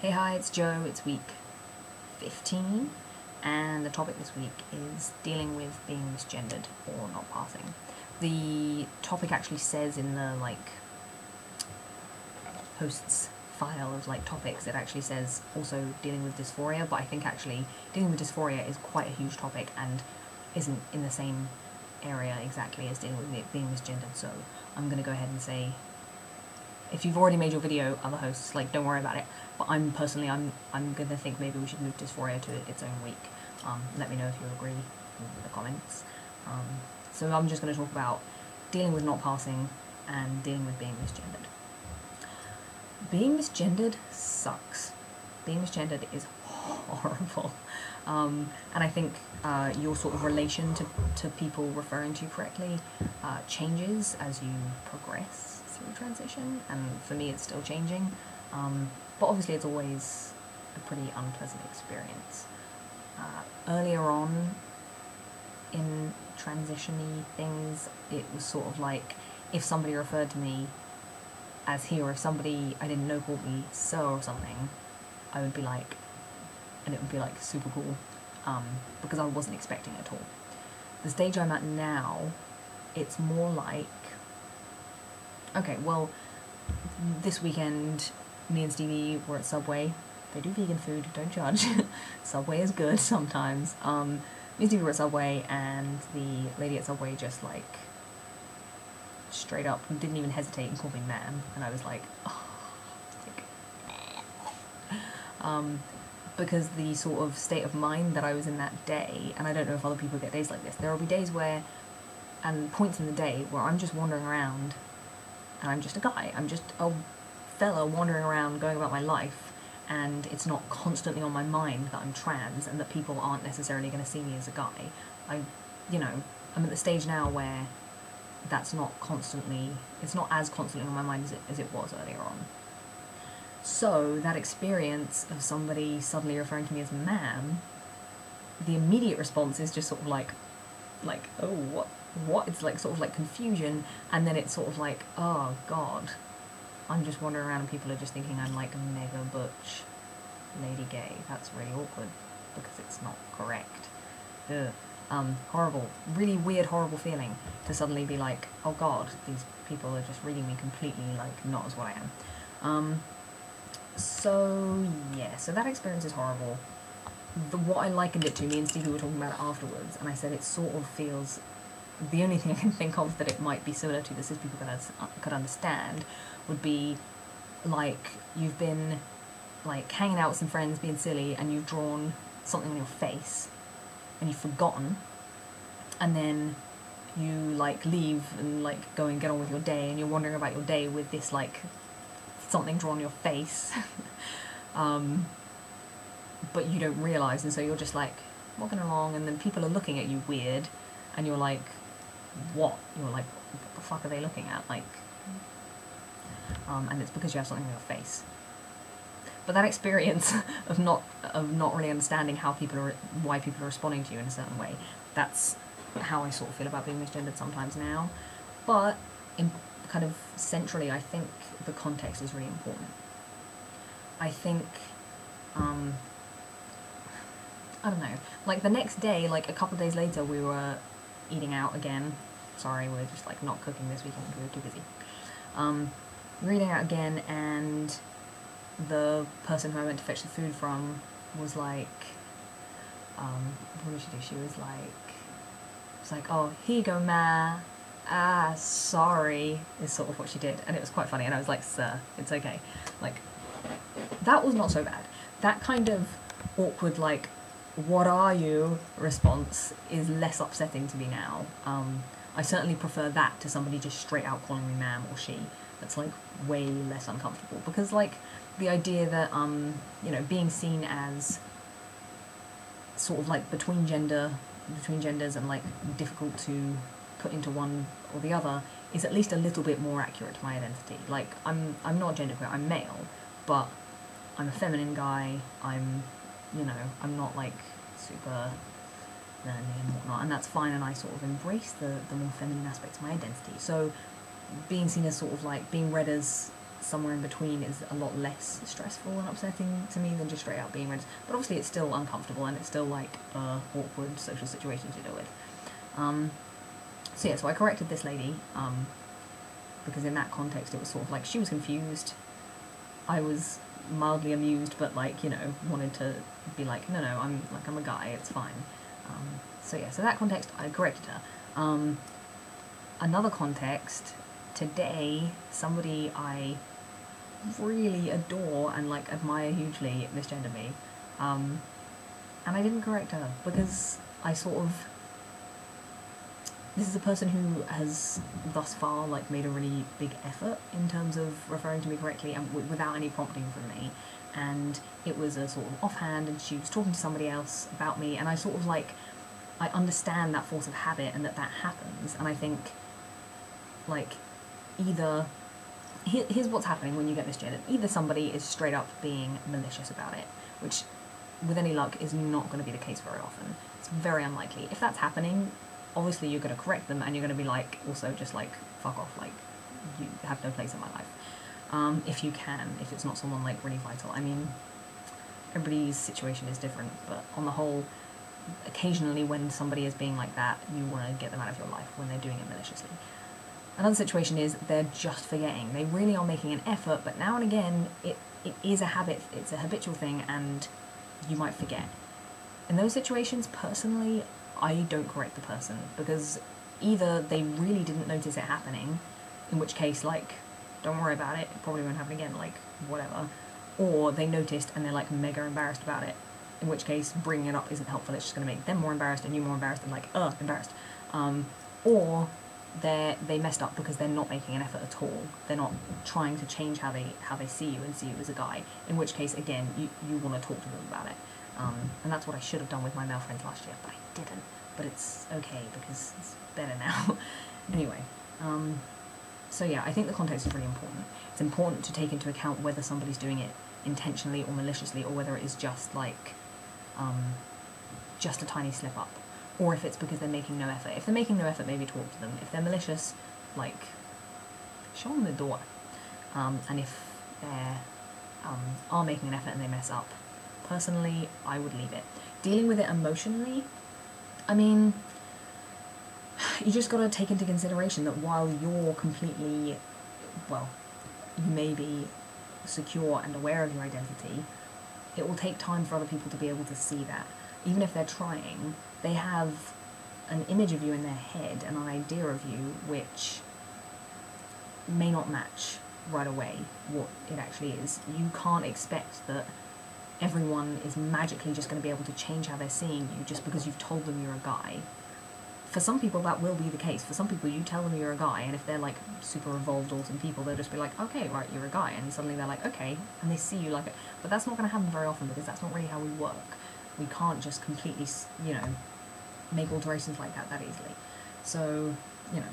Hey, hi, it's Joe. It's week 15, and the topic this week is dealing with being misgendered or not passing. The topic actually says in the hosts file of topics, it actually says also dealing with dysphoria, but I think actually dealing with dysphoria is quite a huge topic and isn't in the same area exactly as dealing with it being misgendered. So I'm going to go ahead and say, if you've already made your video, other hosts, don't worry about it. But I'm gonna think maybe we should move dysphoria to its own week. Let me know if you agree in the comments. So I'm just gonna talk about dealing with not passing and dealing with being misgendered. Being misgendered sucks. Being misgendered is horrible. And I think your sort of relation to people referring to you correctly changes as you progress through transition, and for me it's still changing, but obviously it's always a pretty unpleasant experience. Earlier on in transition-y things, it was sort of like if somebody referred to me as he, or if somebody I didn't know called me sir or something, I would be like, and it would be super cool, because I wasn't expecting it at all. The stage I'm at now, it's more like, okay, well, this weekend, me and Stevie were at Subway. They do vegan food, don't judge. Subway is good sometimes. Me and Stevie were at Subway, and the lady at Subway just straight up didn't even hesitate and called me ma'am, and I was like, oh, because the sort of state of mind that I was in that day, and I don't know if other people get days like this, there will be days where, and points in the day where I'm just wandering around, and I'm just a guy, I'm just a fella wandering around going about my life, and it's not constantly on my mind that I'm trans and that people aren't necessarily going to see me as a guy. I'm at the stage now where that's not constantly, it's not as constantly on my mind as it was earlier on. So that experience of somebody suddenly referring to me as ma'am, the immediate response is just sort of oh, what? It's sort of confusion, and then it's sort of oh god, I'm just wandering around and people are just thinking I'm mega butch lady gay. That's really awkward because it's not correct. Ugh. Horrible, really weird, horrible feeling to suddenly be oh god, these people are just reading me completely not as what I am. So yeah, so that experience is horrible. What I likened it to, me and Stevie were talking about it afterwards, and I said it sort of feels, the only thing I can think of that it might be similar to that cis people could understand would be you've been hanging out with some friends being silly and you've drawn something on your face and you've forgotten, and then you leave and go and get on with your day, and you're wandering about your day with this something drawn on your face, but you don't realise, and so you're just walking along, and then people are looking at you weird, and you're what? You're what the fuck are they looking at? And it's because you have something on your face. But that experience of not really understanding why people are responding to you in a certain way, that's how I sort of feel about being misgendered sometimes now. But in kind of centrally, I think the context is really important. I think, I don't know, the next day, a couple of days later, we were eating out again. Sorry, we're just not cooking this weekend, we were too busy. We were eating out again, and the person who I went to fetch the food from was what did she do? She was oh, here you go, ma. Ah, sorry, is sort of what she did, and it was quite funny, and I was sir, it's okay. That was not so bad. That kind of awkward, what are you response is less upsetting to me now. I certainly prefer that to somebody just straight out calling me ma'am or she. That's way less uncomfortable, because the idea that being seen as sort of between genders and difficult to put into one or the other is at least a little bit more accurate to my identity. I'm not genderqueer, I'm male, but I'm a feminine guy. I'm not super manly and whatnot, and that's fine, and I sort of embrace the more feminine aspects of my identity. So being seen as sort of being read as somewhere in between is a lot less stressful and upsetting to me than just straight out being registered. But obviously it's still uncomfortable and it's still like awkward social situation to deal with. So yeah, so I corrected this lady, because in that context it was sort of like she was confused, I was mildly amused, but like, you know, wanted to be like, no, I'm a guy, it's fine. So yeah, so that context, I corrected her. Another context, today, somebody I really adore and like admire hugely misgendered me, and I didn't correct her because I sort of, this is a person who has thus far like made a really big effort in terms of referring to me correctly and without any prompting from me, and it was a sort of offhand, and she was talking to somebody else about me, and I sort of like, I understand that force of habit and that happens, and I think like either, here's what's happening when you get misgendered. Either somebody is straight up being malicious about it, which with any luck is not going to be the case very often. It's very unlikely. If that's happening, obviously you're going to correct them and you're going to be like, also just like, fuck off, like, you have no place in my life. If you can, if it's not someone like really vital. I mean, everybody's situation is different, but on the whole, occasionally when somebody is being like that, you want to get them out of your life when they're doing it maliciously. Another situation is they're just forgetting. They really are making an effort, but now and again, it is a habit, it's a habitual thing, and you might forget. In those situations, personally, I don't correct the person, because either they really didn't notice it happening, in which case, like, don't worry about it, it probably won't happen again, like, whatever, or they noticed and they're, like, mega embarrassed about it, in which case bringing it up isn't helpful, it's just going to make them more embarrassed and you more embarrassed and, like, embarrassed. Or they messed up because they're not making an effort at all. They're not trying to change how they see you and see you as a guy, in which case, again, you want to talk to them about it. And that's what I should have done with my male friends last year, but I didn't. But it's okay, because it's better now. Anyway, so yeah, I think the context is really important. It's important to take into account whether somebody's doing it intentionally or maliciously, or whether it is just like, just a tiny slip up. Or if it's because they're making no effort. If they're making no effort, maybe talk to them. If they're malicious, like, show them the door. And if they are making an effort and they mess up, personally, I would leave it. Dealing with it emotionally, I mean, you just got to take into consideration that while you're completely, well, you may be secure and aware of your identity, it will take time for other people to be able to see that. Even if they're trying, they have an image of you in their head, an idea of you, which may not match right away what it actually is. You can't expect that everyone is magically just going to be able to change how they're seeing you just because you've told them you're a guy. For some people that will be the case. For some people you tell them you're a guy, and if they're like super evolved, awesome people, they'll just be like, okay, right, you're a guy, and suddenly they're like, okay, and they see you like it. But that's not going to happen very often, because that's not really how we work. We can't just completely, you know, make alterations like that easily. So, you know,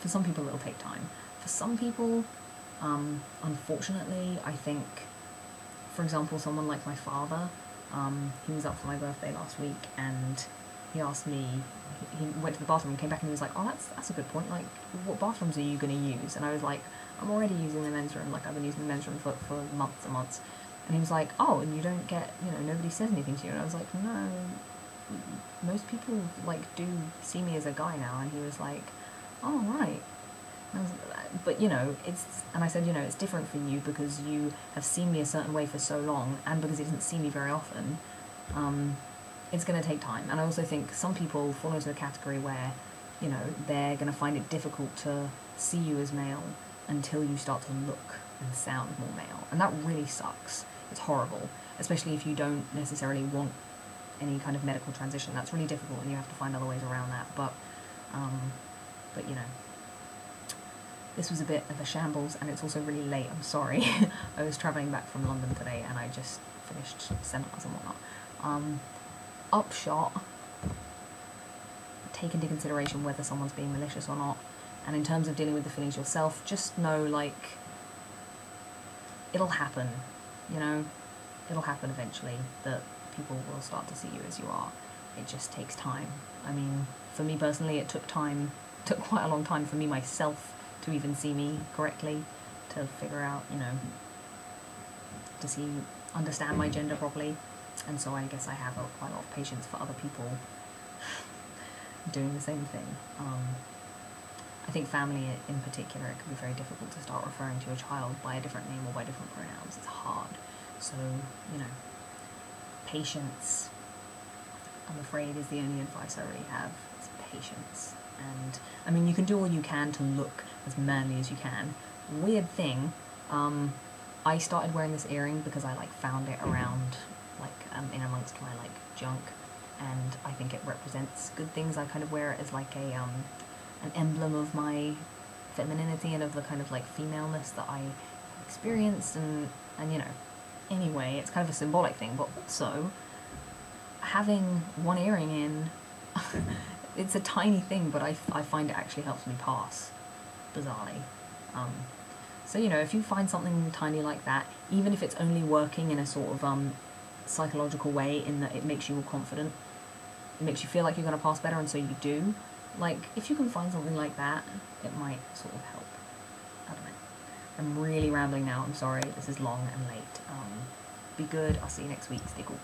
for some people it'll take time. For some people, unfortunately, I think, for example, someone like my father, he was up for my birthday last week, and he asked me, he went to the bathroom and came back and he was like, oh, that's a good point, like, what bathrooms are you going to use? And I was like, I'm already using the men's room, like, I've been using the men's room for months and months. And he was like, oh, and you don't get, you know, nobody says anything to you. And I was like, no, most people, like, do see me as a guy now. And he was like, oh, right. And I was like, but, you know, and I said, you know, it's different for you because you have seen me a certain way for so long, and because he doesn't see me very often, it's going to take time. And I also think some people fall into a category where, you know, they're going to find it difficult to see you as male until you start to look and sound more male. And that really sucks. It's horrible, especially if you don't necessarily want any kind of medical transition. That's really difficult, and you have to find other ways around that. But you know, this was a bit of a shambles, and it's also really late. I'm sorry. I was travelling back from London today, and I just finished seminars and whatnot. Upshot, take into consideration whether someone's being malicious or not, and in terms of dealing with the feelings yourself, just know, like, it'll happen. You know, it'll happen eventually, that people will start to see you as you are. It just takes time. I mean, for me personally, it took quite a long time for me myself to even see me correctly, to figure out, you know, to understand my gender properly. And so I guess I have quite a lot of patience for other people doing the same thing. I think family in particular, it can be very difficult to start referring to a child by a different name or by different pronouns. It's hard. So, you know, patience, I'm afraid, is the only advice I really have. It's patience. And, I mean, you can do all you can to look as manly as you can. Weird thing, I started wearing this earring because I, like, found it around, like, in amongst my, like, junk. And I think it represents good things. I kind of wear it as, like, an emblem of my femininity and of the kind of, like, femaleness that I experienced. And you know, anyway, it's kind of a symbolic thing, but also having one earring in, it's a tiny thing, but I find it actually helps me pass, bizarrely. So, you know, if you find something tiny like that, even if it's only working in a sort of psychological way in that it makes you more confident, it makes you feel like you're going to pass better, and so you do, like, if you can find something like that, it might sort of help. I don't know. I'm really rambling now, I'm sorry, this is long and late. Be good, I'll see you next week, stay cool.